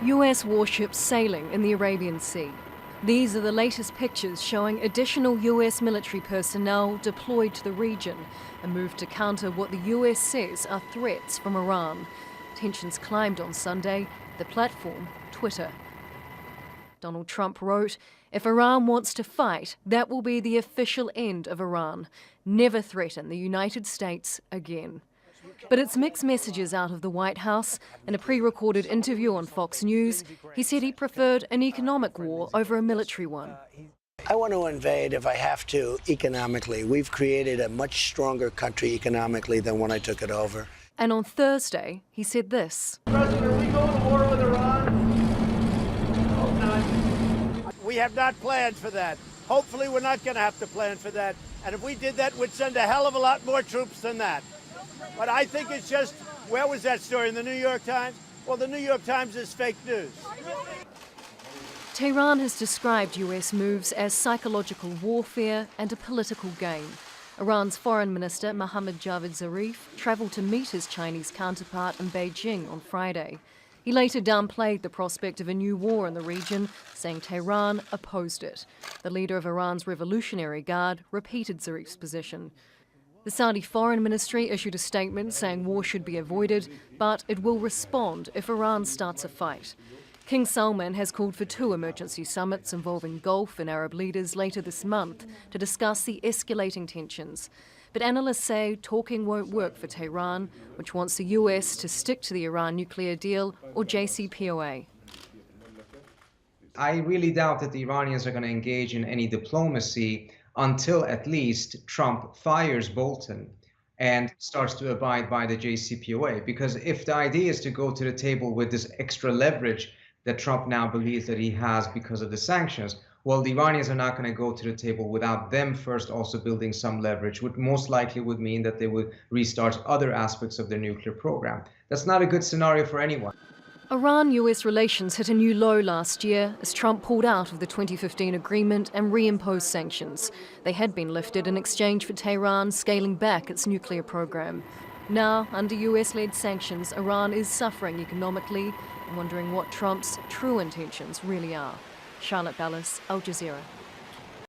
US warships sailing in the Arabian Sea. These are the latest pictures showing additional US military personnel deployed to the region, a move to counter what the US says are threats from Iran. Tensions climbed on Sunday, the platform, Twitter. Donald Trump wrote, "If Iran wants to fight, that will be the official end of Iran. Never threaten the United States again." But it's mixed messages out of the White House. In a pre-recorded interview on Fox News, he said he preferred an economic war over a military one. I want to invade if I have to economically. We've created a much stronger country economically than when I took it over. And on Thursday, he said this. President, are we going to war with Iran? We have not planned for that. Hopefully we're not going to have to plan for that. And if we did that, we'd send a hell of a lot more troops than that. But I think it's just, where was that story, in the New York Times? Well, the New York Times is fake news. Tehran has described US moves as psychological warfare and a political game. Iran's Foreign Minister Mohammad Javad Zarif travelled to meet his Chinese counterpart in Beijing on Friday. He later downplayed the prospect of a new war in the region, saying Tehran opposed it. The leader of Iran's Revolutionary Guard repeated Zarif's position. The Saudi Foreign Ministry issued a statement saying war should be avoided, but it will respond if Iran starts a fight. King Salman has called for 2 emergency summits involving Gulf and Arab leaders later this month to discuss the escalating tensions. But analysts say talking won't work for Tehran, which wants the US to stick to the Iran nuclear deal or JCPOA. I really doubt that the Iranians are going to engage in any diplomacy until at least Trump fires Bolton and starts to abide by the JCPOA. Because if the idea is to go to the table with this extra leverage that Trump now believes that he has because of the sanctions, well, the Iranians are not going to go to the table without them first also building some leverage, which most likely would mean that they would restart other aspects of their nuclear program. That's not a good scenario for anyone. Iran-US relations hit a new low last year as Trump pulled out of the 2015 agreement and reimposed sanctions. They had been lifted in exchange for Tehran scaling back its nuclear program. Now, under US-led sanctions, Iran is suffering economically and wondering what Trump's true intentions really are. Charlotte Ballas, Al Jazeera.